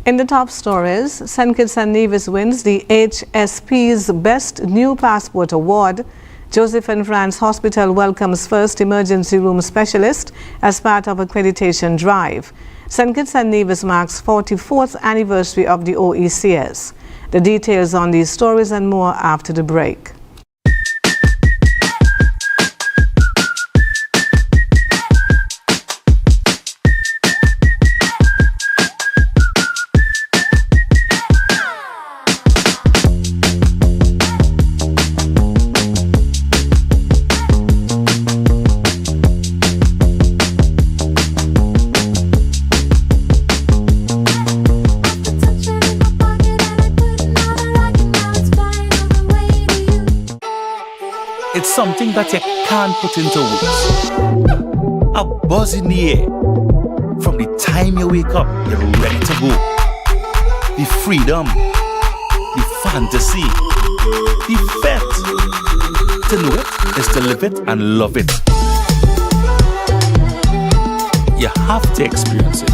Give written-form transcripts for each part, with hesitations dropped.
In the top stories, St. Kitts and Nevis wins the HSP's Best New Passport Award. Joseph and Franz Hospital welcomes first emergency room specialist as part of accreditation drive. St. Kitts and Nevis marks 44th anniversary of the OECS. The details on these stories and more after the break. It's something that you can't put into words. A buzz in the air. From the time you wake up, you're ready to go. The freedom, the fantasy, the fete. To know it is to live it and love it. You have to experience it.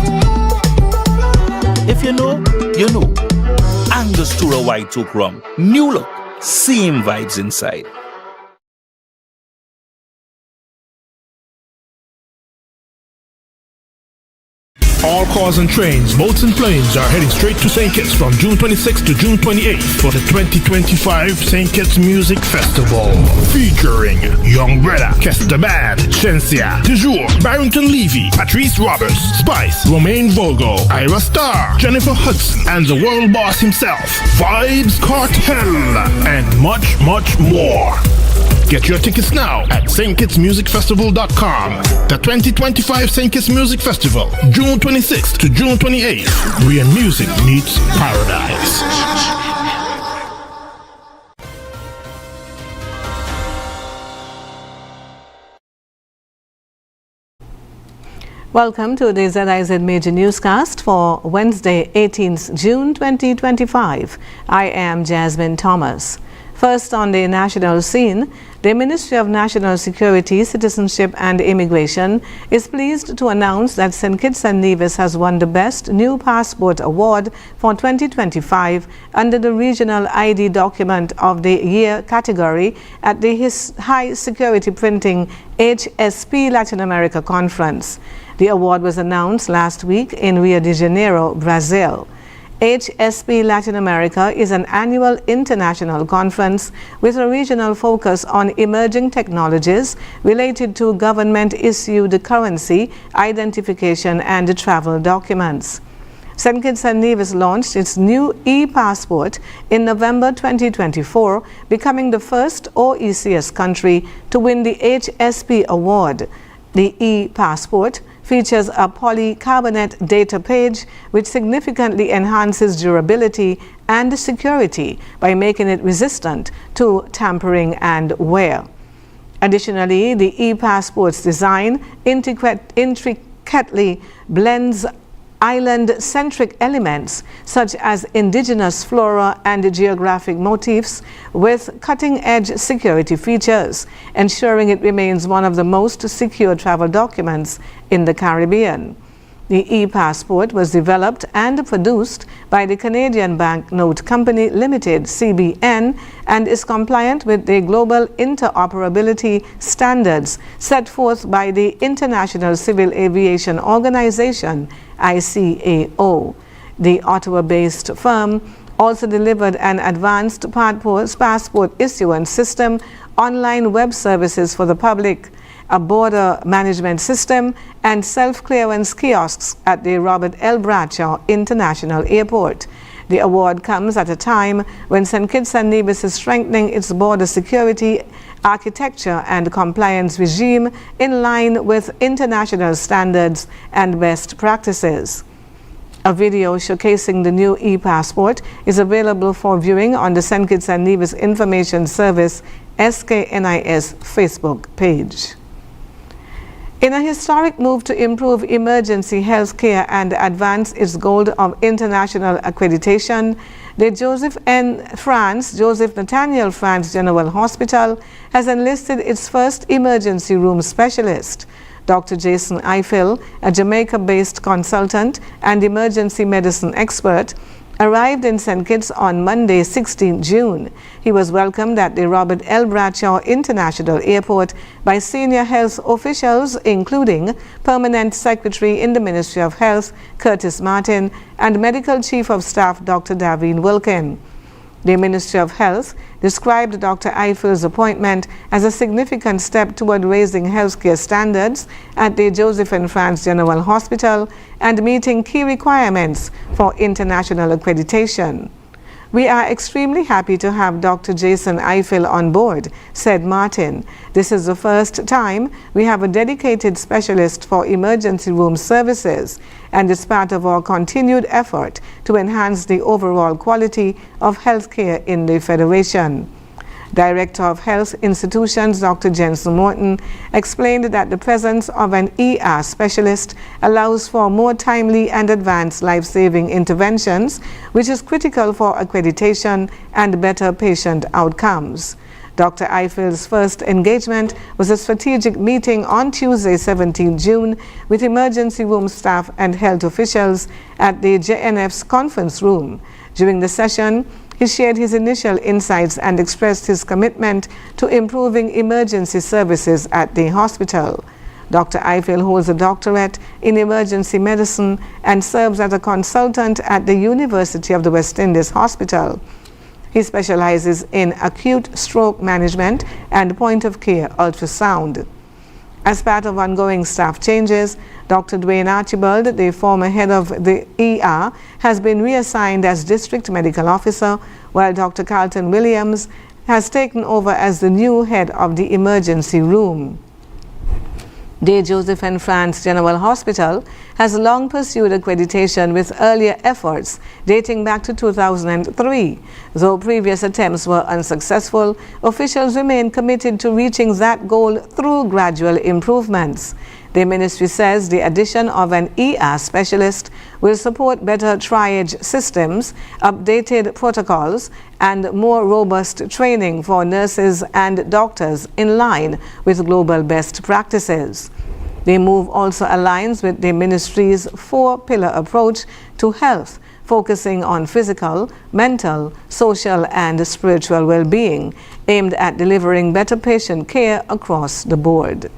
If you know, you know. Angostura White Oak Rum. New look, same vibes inside. All cars and trains, boats and planes are heading straight to St. Kitts from June 26th to June 28th for the 2025 St. Kitts Music Festival. Featuring Young Brother, Kester Band, Shensia, Toujours, Barrington Levy, Patrice Roberts, Spice, Romaine Volgo, Ira Star, Jennifer Hudson, and the world boss himself, Vibes Cartel, and much, much more. Get your tickets now at stkitsmusicfestival.com. The 2025 St. Kitts Music Festival, June 26th to June 28th, where music meets paradise. Welcome to the ZIZ Major Newscast for Wednesday, 18th June 2025. I am Jasmine Thomas. First on the national scene, the Ministry of National Security, Citizenship and Immigration is pleased to announce that St. Kitts and Nevis has won the Best New Passport Award for 2025 under the Regional ID Document of the Year category at the High Security Printing HSP Latin America Conference. The award was announced last week in Rio de Janeiro, Brazil. HSP Latin America is an annual international conference with a regional focus on emerging technologies related to government-issued currency, identification, and travel documents. St. Kitts and Nevis launched its new e-passport in November 2024, becoming the first OECS country to win the HSP award. The e-passport features a polycarbonate data page which significantly enhances durability and security by making it resistant to tampering and wear. Additionally, the e-passport's design intricately blends island-centric elements such as indigenous flora and geographic motifs with cutting-edge security features, ensuring it remains one of the most secure travel documents in the Caribbean. The e-passport was developed and produced by the Canadian Banknote Company Limited, CBN, and is compliant with the global interoperability standards set forth by the International Civil Aviation Organization, ICAO. The Ottawa-based firm also delivered an advanced passport issuance system, online web services for the public, a border management system, and self-clearance kiosks at the Robert L. Bradshaw International Airport. The award comes at a time when St. Kitts and Nevis is strengthening its border security, architecture, and compliance regime in line with international standards and best practices. A video showcasing the new e-passport is available for viewing on the St. Kitts and Nevis Information Service SKNIS Facebook page. In a historic move to improve emergency health care and advance its goal of international accreditation, the Joseph Nathaniel Franz General Hospital has enlisted its first emergency room specialist. Dr. Jason Eiffel, a Jamaica-based consultant and emergency medicine expert, arrived in St. Kitts on Monday, 16 June. He was welcomed at the Robert L. Bradshaw International Airport by senior health officials, including Permanent Secretary in the Ministry of Health, Curtis Martin, and Medical Chief of Staff, Dr. Davine Wilkin. The Ministry of Health described Dr. Eiffel's appointment as a significant step toward raising healthcare standards at the Joseph and Franz General Hospital and meeting key requirements for international accreditation. "We are extremely happy to have Dr. Jason Eiffel on board," said Martin. "This is the first time we have a dedicated specialist for emergency room services, and it's part of our continued effort to enhance the overall quality of healthcare in the Federation." Director of Health Institutions, Dr. Jensen Morton, explained that the presence of an ER specialist allows for more timely and advanced life-saving interventions, which is critical for accreditation and better patient outcomes. Dr. Eiffel's first engagement was a strategic meeting on Tuesday, 17 June, with emergency room staff and health officials at the JNF's conference room. During the session, he shared his initial insights and expressed his commitment to improving emergency services at the hospital. Dr. Eiffel holds a doctorate in emergency medicine and serves as a consultant at the University of the West Indies Hospital. He specializes in acute stroke management and point-of-care ultrasound. As part of ongoing staff changes, Dr. Dwayne Archibald, the former head of the ER, has been reassigned as District Medical Officer, while Dr. Carlton Williams has taken over as the new head of the emergency room. The Joseph and Franz General Hospital has long pursued accreditation with earlier efforts dating back to 2003. Though previous attempts were unsuccessful, officials remain committed to reaching that goal through gradual improvements. The ministry says the addition of an ER specialist will support better triage systems, updated protocols, and more robust training for nurses and doctors in line with global best practices. The move also aligns with the ministry's four-pillar approach to health, focusing on physical, mental, social, and spiritual well-being, aimed at delivering better patient care across the board.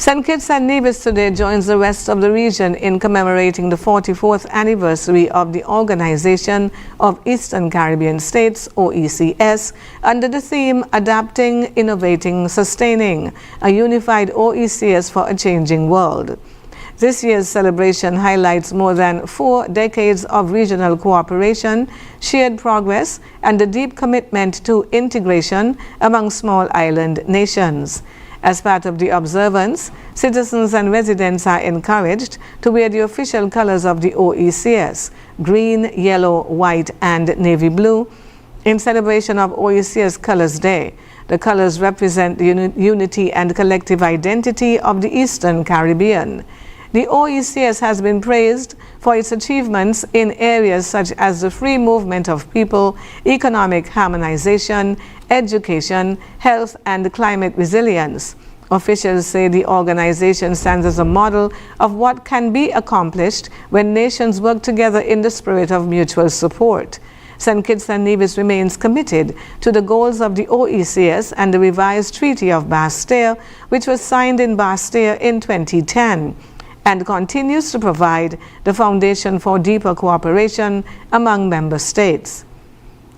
St. Kitts and Nevis today joins the rest of the region in commemorating the 44th anniversary of the Organization of Eastern Caribbean States, OECS, under the theme Adapting, Innovating, Sustaining, a unified OECS for a changing world. This year's celebration highlights more than 4 decades of regional cooperation, shared progress, and a deep commitment to integration among small island nations. As part of the observance, citizens and residents are encouraged to wear the official colors of the OECS, green, yellow, white, and navy blue, in celebration of OECS Colors Day. The colors represent the unity and collective identity of the Eastern Caribbean. The OECS has been praised for its achievements in areas such as the free movement of people, economic harmonization, education, health, and climate resilience. Officials say the organization stands as a model of what can be accomplished when nations work together in the spirit of mutual support. St. Kitts and Nevis remains committed to the goals of the OECS and the revised Treaty of Bastille, which was signed in Bastille in 2010. And continues to provide the foundation for deeper cooperation among member states.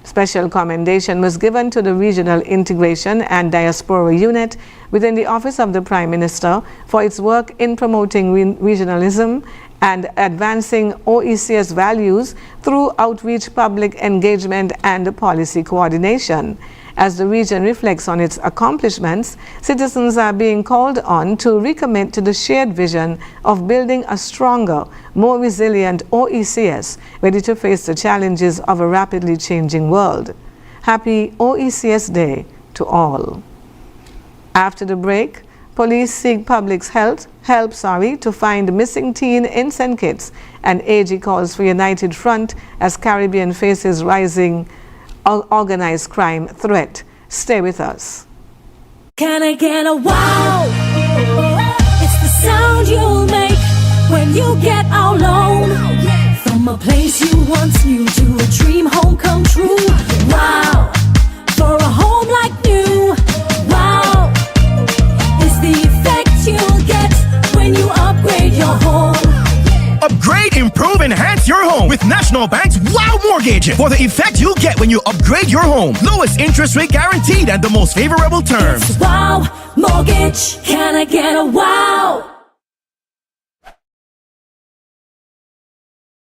Special commendation was given to the Regional Integration and Diaspora Unit within the Office of the Prime Minister for its work in promoting regionalism and advancing OECS values through outreach, public engagement, and policy coordination. As the region reflects on its accomplishments, citizens are being called on to recommit to the shared vision of building a stronger, more resilient OECS, ready to face the challenges of a rapidly changing world. Happy OECS Day to all. After the break, police seek public's help to find missing teen in St. Kitts, and AG calls for united front as Caribbean faces rising organized crime threat. Stay with us. Can I get a wow? It's the sound you'll make when you get out alone. From a place you once knew to a dream home come true. Wow, for a home like new. Wow, it's the effect you'll get when you upgrade your home. Upgrade, improve, enhance your home with National Bank's Wow Mortgage. For the effect you'll get when you upgrade your home. Lowest interest rate guaranteed and the most favorable terms. It's Wow Mortgage. Can I get a wow?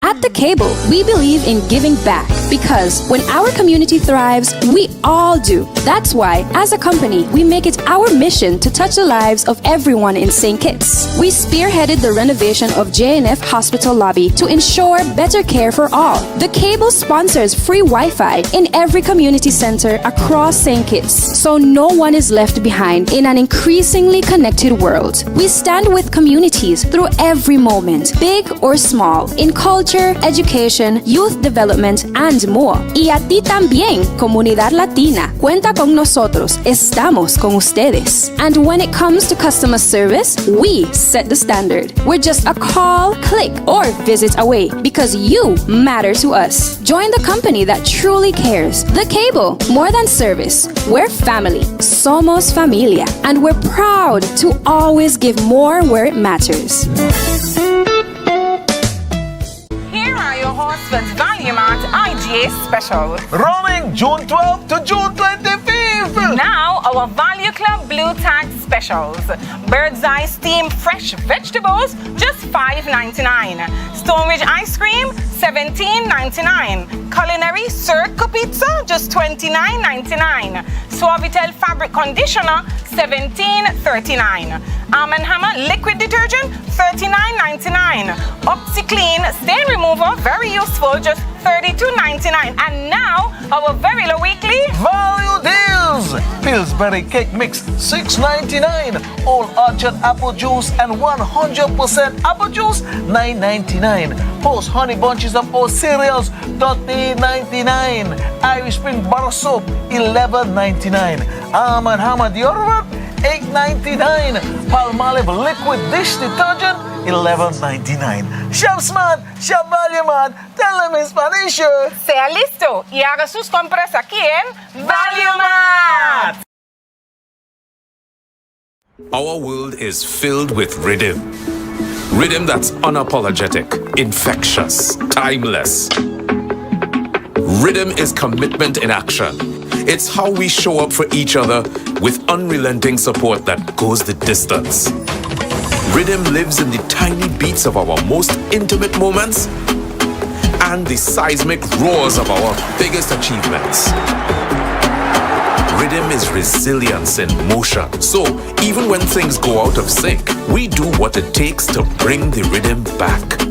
At The Cable, we believe in giving back because when our community thrives, we all do. That's why, as a company, we make it our mission to touch the lives of everyone in St. Kitts. We spearheaded the renovation of JNF Hospital lobby to ensure better care for all. The Cable sponsors free Wi-Fi in every community center across St. Kitts, so no one is left behind in an increasingly connected world. We stand with communities through every moment, big or small, in culture, education, youth development, and more. Y a ti también, comunidad latina. Cuenta con nosotros. Estamos con ustedes. And when it comes to customer service, we set the standard. We're just a call, click, or visit away because you matter to us. Join the company that truly cares. The Cable, more than service. We're family. Somos familia. And we're proud to always give more where it matters. Horseman's Value Mart IGA special. Running June 12th to June 25th. Now our Value Club Blue Tag specials. Bird's Eye steamed fresh vegetables, just $5.99. Stonebridge ice cream, $17.99. Culinary Circle pizza, just $29.99. Suavitel fabric conditioner, $17.39. Arm & Hammer liquid detergent, $39.99. OxyClean stain remover, very useful, just $32.99. And now our very low weekly Value deals. Pillsbury cake mix, $6.99. Old Orchard apple juice and 100% apple juice, $9.99. Post honey bunches of oat cereals, $13.99. Irish Spring bar soap, $11.99. Arm & Hammer deodorant, $8.99. Palmolive liquid dish detergent, $11.99. Shop smart, shop value mart. Tell them in Spanish. sea listo y haga sus compras aquí en Value Mart. Our world is filled with rhythm. Rhythm that's unapologetic, infectious, timeless. Rhythm is commitment in action. It's how we show up for each other with unrelenting support that goes the distance. Rhythm lives in the tiny beats of our most intimate moments and the seismic roars of our biggest achievements. Rhythm is resilience in motion. So even when things go out of sync, we do what it takes to bring the rhythm back.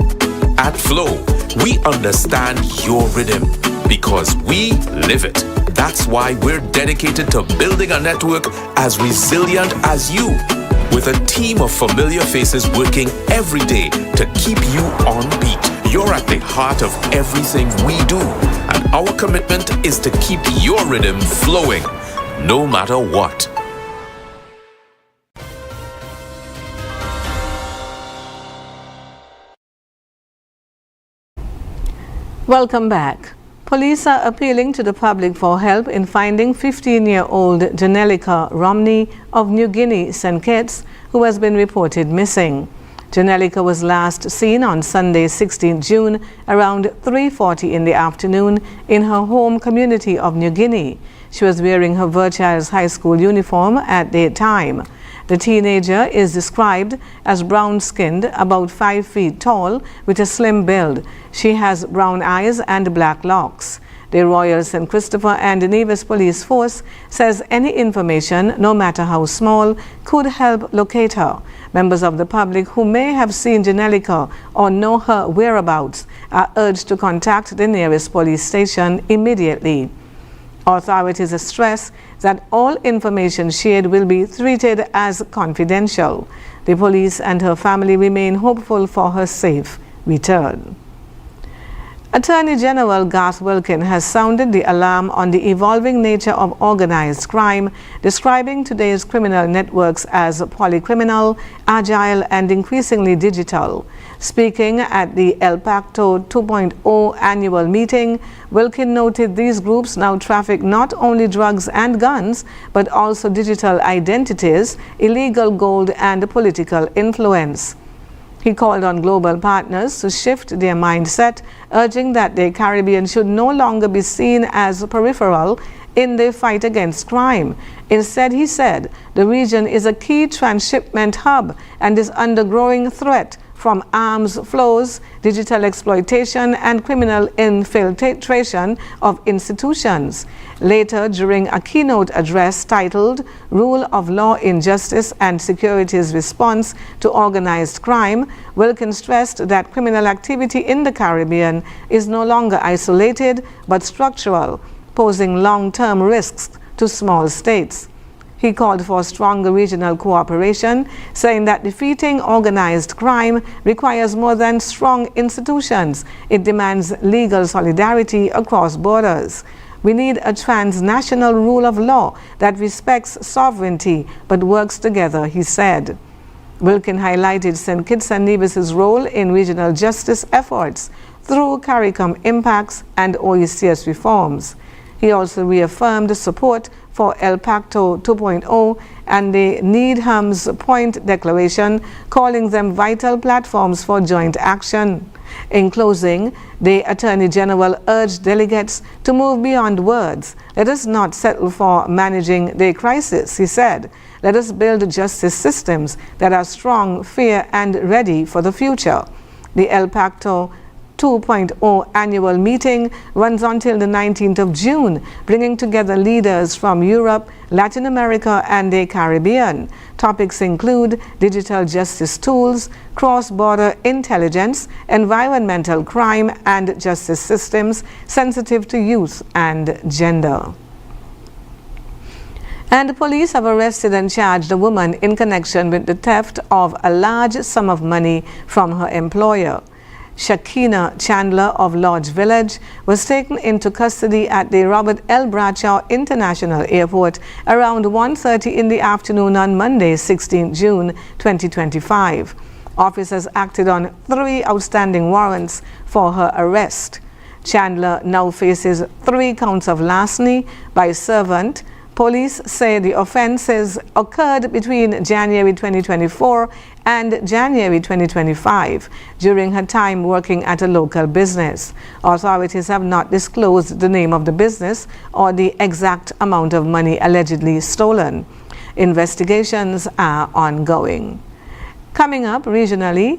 At Flow, we understand your rhythm because we live it. That's why we're dedicated to building a network as resilient as you, with a team of familiar faces working every day to keep you on beat. You're at the heart of everything we do, and our commitment is to keep your rhythm flowing, no matter what. Welcome back. Police are appealing to the public for help in finding 15-year-old Janelica Romney of New Guinea, St. Kitts, who has been reported missing. Janelica was last seen on Sunday, 16 June, around 3:40 in the afternoon in her home community of New Guinea. She was wearing her Verchilds High School uniform at the time. The teenager is described as brown-skinned, about 5 feet tall, with a slim build. She has brown eyes and black locks. The Royal St. Christopher and Nevis Police Force says any information, no matter how small, could help locate her. Members of the public who may have seen Janelica or know her whereabouts are urged to contact the nearest police station immediately. Authorities stress that all information shared will be treated as confidential. The police and her family remain hopeful for her safe return. Attorney General Garth Wilkin has sounded the alarm on the evolving nature of organized crime, describing today's criminal networks as polycriminal, agile, and increasingly digital. Speaking at the El Pacto 2.0 annual meeting, Wilkin noted these groups now traffic not only drugs and guns, but also digital identities, illegal gold, and political influence. He called on global partners to shift their mindset, urging that the Caribbean should no longer be seen as peripheral in the fight against crime. Instead, he said, the region is a key transshipment hub and is under growing threat from arms flows, digital exploitation, and criminal infiltration of institutions. Later, during a keynote address titled Rule of Law in Justice and Security's Response to Organized Crime, Wilkin stressed that criminal activity in the Caribbean is no longer isolated but structural, posing long-term risks to small states. He called for stronger regional cooperation, saying that defeating organized crime requires more than strong institutions. It demands legal solidarity across borders. We need a transnational rule of law that respects sovereignty but works together, he said. Wilkin highlighted St. Kitts and Nevis' role in regional justice efforts through CARICOM impacts and OECS reforms. He also reaffirmed support for El Pacto 2.0 and the Needham's Point Declaration, calling them vital platforms for joint action. In closing, the Attorney General urged delegates to move beyond words. Let us not settle for managing the crisis, he said. Let us build justice systems that are strong, fair, and ready for the future. The El Pacto 2.0 annual meeting runs until the 19th of June, bringing together leaders from Europe, Latin America, and the Caribbean. Topics include digital justice tools, cross-border intelligence, environmental crime, and justice systems sensitive to youth and gender. And police have arrested and charged a woman in connection with the theft of a large sum of money from her employer. Shakina Chandler of Lodge Village was taken into custody at the Robert L. Bradshaw International Airport around 1:30 in the afternoon on Monday, 16 June 2025. Officers acted on 3 outstanding warrants for her arrest. Chandler now faces 3 counts of larceny by servant. Police say the offenses occurred between January 2024 and January 2025 during her time working at a local business. Authorities have not disclosed the name of the business or the exact amount of money allegedly stolen. Investigations are ongoing. Coming up regionally,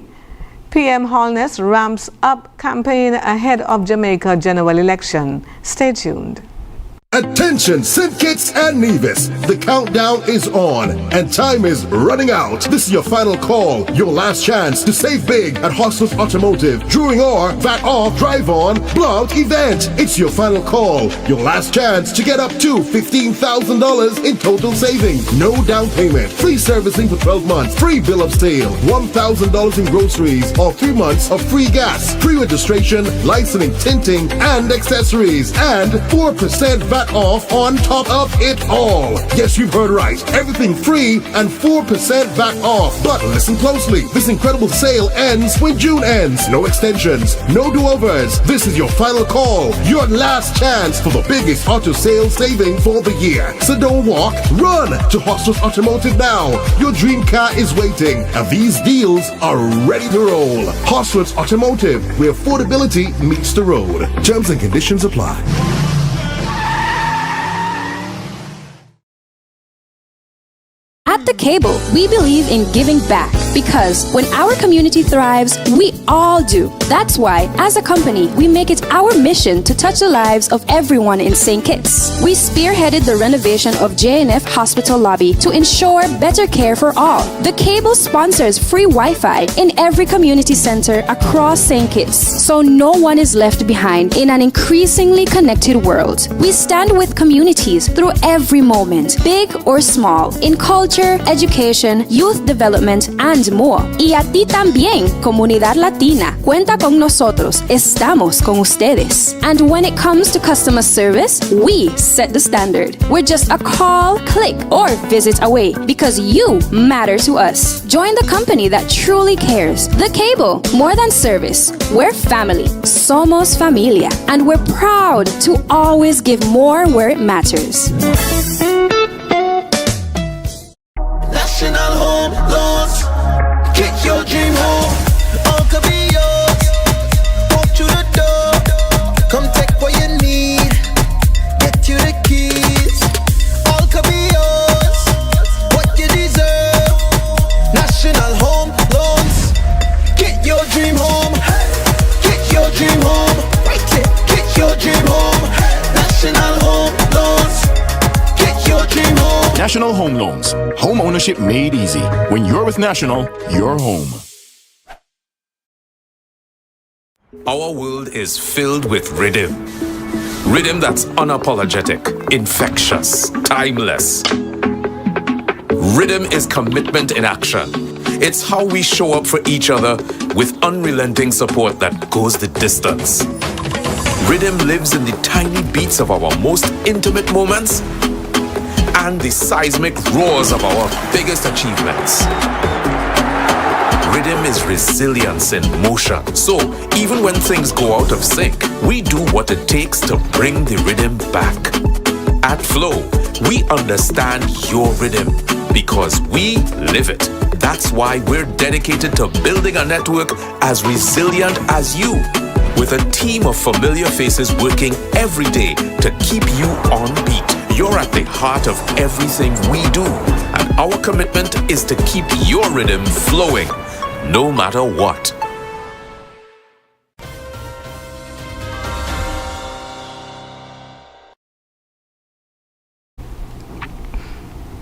PM Holness ramps up campaign ahead of Jamaica general election. Stay tuned. Attention, St. Kitts and Nevis. The countdown is on and time is running out. This is your final call, your last chance to save big at Hostos Automotive during our VAT Off Drive On Blount event. It's your final call, your last chance to get up to $15,000 in total savings. No down payment, free servicing for 12 months, free bill of sale, $1,000 in groceries, or 3 months of free gas, free registration, licensing, tinting, and accessories, and 4% VAT off on top of it all. Yes, you've heard right. Everything free and 4% VAT off. But listen closely. This incredible sale ends when June ends. No extensions, no do-overs. This is your final call, your last chance for the biggest auto sales saving for the year. So don't walk, run to Hostos Automotive now. Your dream car is waiting, and these deals are ready to roll. Hostos Automotive, where affordability meets the road. Terms and conditions apply. At The Cable, we believe in giving back because when our community thrives, we all do. That's why, as a company, we make it our mission to touch the lives of everyone in St. Kitts. We spearheaded the renovation of JNF Hospital lobby to ensure better care for all. The Cable sponsors free Wi-Fi in every community center across St. Kitts, so no one is left behind in an increasingly connected world. We stand with communities through every moment, big or small, in culture, education, youth development, and and more. Y a ti también, comunidad latina. Cuenta con nosotros. Estamos con ustedes. And when it comes to customer service, we set the standard. We're just a call, click, or visit away because you matter to us. Join the company that truly cares. The Cable, more than service. We're family. Somos familia. And we're proud to always give more where it matters. National Home Loans. Get your dream home. All could be yours. Walk through the door. Come take what you need. Get you the keys. All could be yours. What you deserve. National Home Loans. Get your dream home. Get your dream home. Right it. Get your dream home. National Home Loans. Get your dream home. National Home Loans. Home ownership made easy. When you're with National, you're home. Our world is filled with rhythm. Rhythm that's unapologetic, infectious, timeless. Rhythm is commitment in action. It's how we show up for each other with unrelenting support that goes the distance. Rhythm lives in the tiny beats of our most intimate moments and the seismic roars of our biggest achievements. Rhythm is resilience in motion. So, even when things go out of sync, we do what it takes to bring the rhythm back. At Flow, we understand your rhythm because we live it. That's why we're dedicated to building a network as resilient as you, with a team of familiar faces working every day to keep you on beat. You're at the heart of everything we do, and our commitment is to keep your rhythm flowing, no matter what.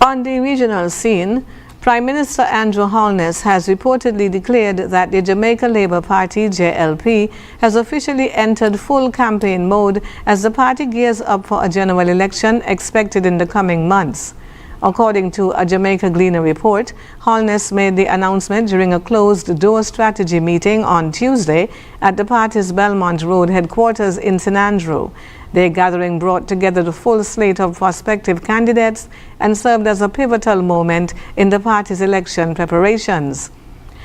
On the regional scene, Prime Minister Andrew Holness has reportedly declared that the Jamaica Labour Party, JLP, has officially entered full campaign mode as the party gears up for a general election expected in the coming months. According to a Jamaica Gleaner report, Holness made the announcement during a closed-door strategy meeting on Tuesday at the party's Belmont Road headquarters in St. Andrew. Their gathering brought together the full slate of prospective candidates and served as a pivotal moment in the party's election preparations.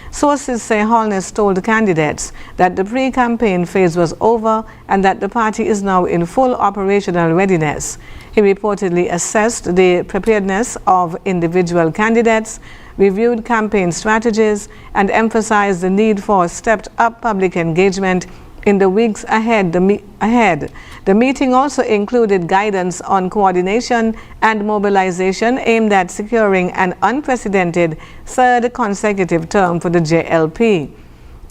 Sources say Holness told candidates that the pre-campaign phase was over and that the party is now in full operational readiness. He reportedly assessed the preparedness of individual candidates, reviewed campaign strategies, and emphasized the need for stepped-up public engagement in the weeks ahead. The meeting also included guidance on coordination and mobilization aimed at securing an unprecedented third consecutive term for the JLP.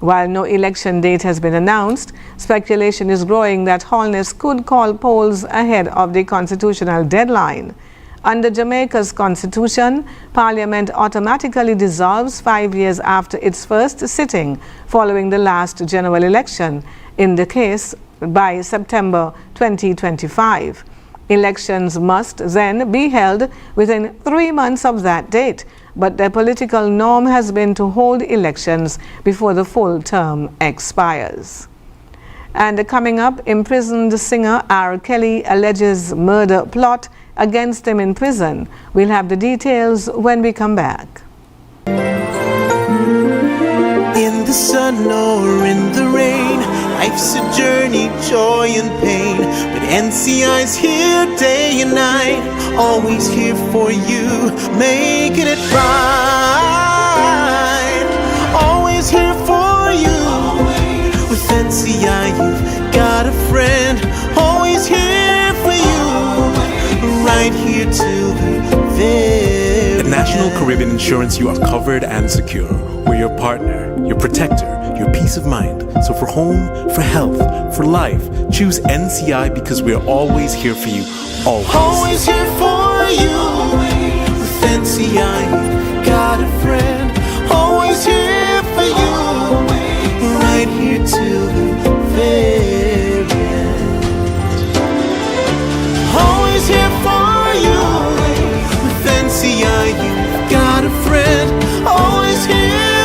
While no election date has been announced, speculation is growing that Holness could call polls ahead of the constitutional deadline. Under Jamaica's constitution, Parliament automatically dissolves 5 years after its first sitting following the last general election, in the case by September 2025. Elections must then be held within 3 months of that date, but the political norm has been to hold elections before the full term expires. And coming up, imprisoned singer R. Kelly alleges murder plot against him in prison. We'll have the details when we come back. In the sun or in the rain, life's a journey, joy and pain. But NCI's here day and night, always here for you, making it right. Always here for you. With NCI, you've got a friend, always here for you, right here till the very At National Caribbean Insurance, you are covered and secure. We're your partner, your protector, your peace of mind. So for home, for health, for life, choose NCI because we're always here for you. Always here for you. With NCI, you've got a friend, always here for you, right here till the very end. Always here for you. With NCI, you've got a friend, always here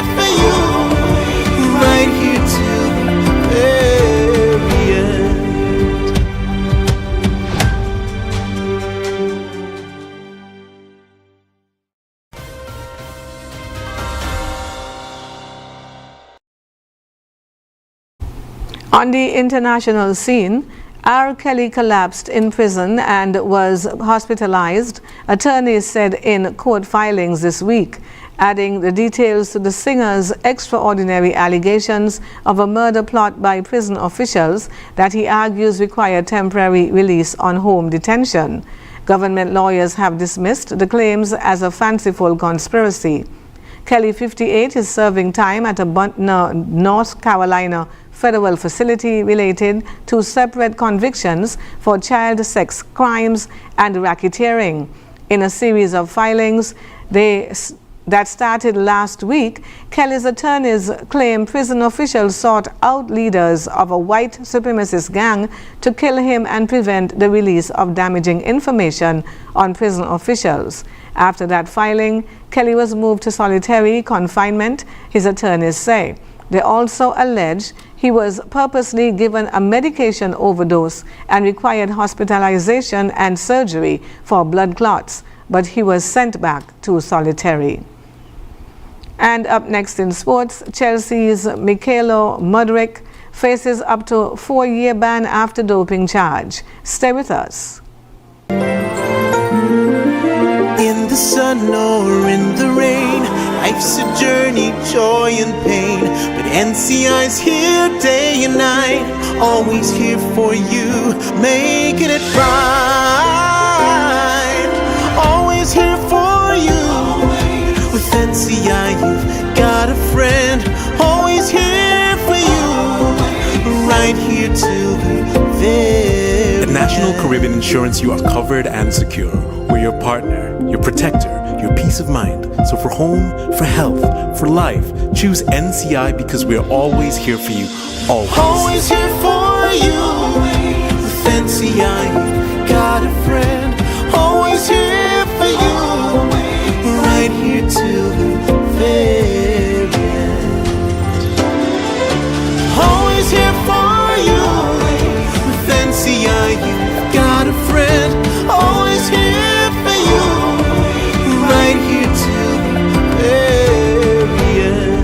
On the international scene, R. Kelly collapsed in prison and was hospitalized, attorneys said in court filings this week, adding the details to the singer's extraordinary allegations of a murder plot by prison officials that he argues require temporary release on home detention. Government lawyers have dismissed the claims as a fanciful conspiracy. Kelly, 58, is serving time at a Butner, North Carolina federal facility related to separate convictions for child sex crimes and racketeering. In a series of filings that started last week, Kelly's attorneys claim prison officials sought out leaders of a white supremacist gang to kill him and prevent the release of damaging information on prison officials. After that filing, Kelly was moved to solitary confinement, his attorneys say. They also allege he was purposely given a medication overdose and required hospitalization and surgery for blood clots, but he was sent back to solitary. And up next in sports, Chelsea's Mykhailo Mudryk faces up to 4-year ban after doping charge. Stay with us. In the sun or in the rain, life's a journey, joy and pain. But NCI's here day and night, always here for you, making it right. Always here for you. With NCI, you've got a friend, always here for you, right here till the very At National Caribbean Insurance, you are covered and secure. We're your partner, your protector, your peace of mind. So for home, for health, for life, choose NCI because we're always here for you. Always here for you. With NCI, you've got a friend, always here for you, right here till the very end. Always here for you. With NCI, you've got a friend, always here for you, right here till the very end.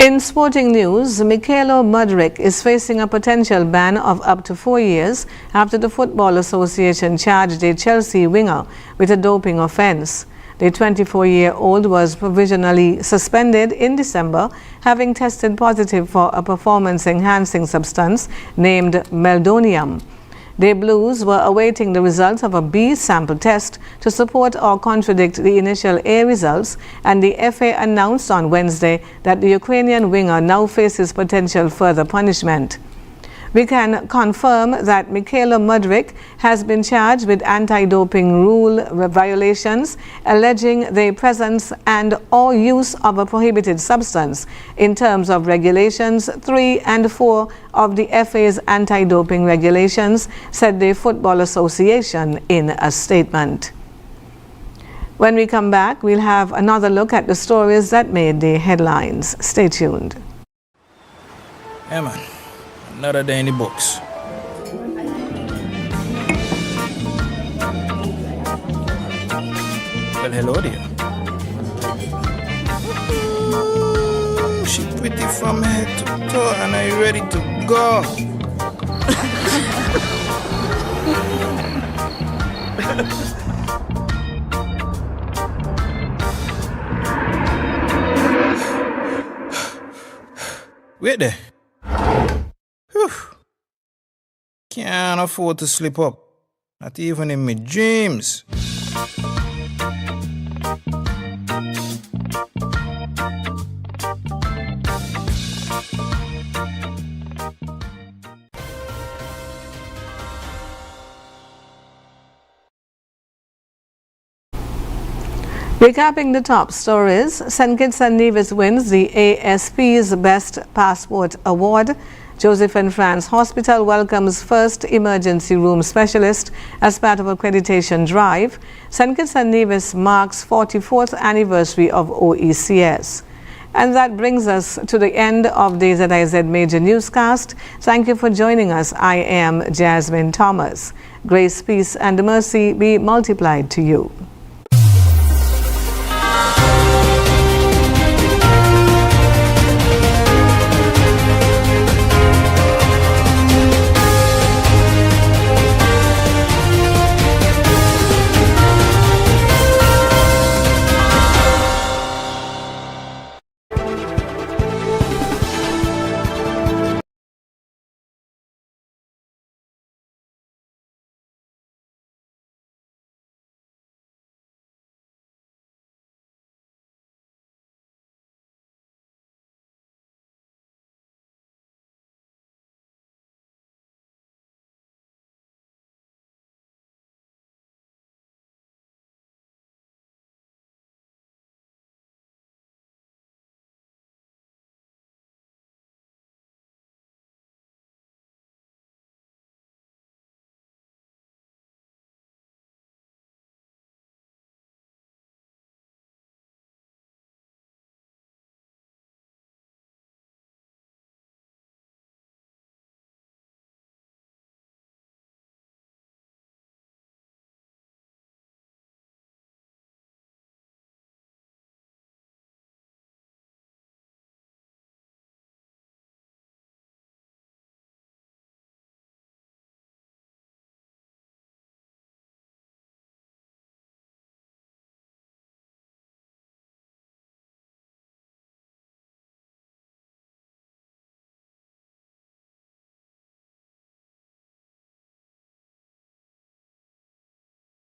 In sporting news, Mykhailo Mudryk is facing a potential ban of up to 4 years after the Football Association charged a Chelsea winger with a doping offence. The 24-year-old was provisionally suspended in December, having tested positive for a performance-enhancing substance named meldonium. The Blues were awaiting the results of a B sample test to support or contradict the initial A results, and the FA announced on Wednesday that the Ukrainian winger now faces potential further punishment. We can confirm that Mykhailo Mudryk has been charged with anti-doping rule violations, alleging the presence and or use of a prohibited substance in terms of regulations 3 and 4 of the FA's anti-doping regulations, said the Football Association in a statement. When we come back, we'll have another look at the stories that made the headlines. Stay tuned. Yeah, man. Another day in the books. Well, hello there. Ooh, she pretty from head to toe, and are you ready to go? Wait there. Whew. Can't afford to slip up, not even in my dreams. Recapping the top stories, St. Kitts and Nevis wins the ASP's Best Passport Award. Joseph and Franz Hospital welcomes first emergency room specialist as part of accreditation drive. St. Kitts and Nevis marks 44th anniversary of OECS. And that brings us to the end of the ZIZ Major Newscast. Thank you for joining us. I am Jasmine Thomas. Grace, peace, and mercy be multiplied to you.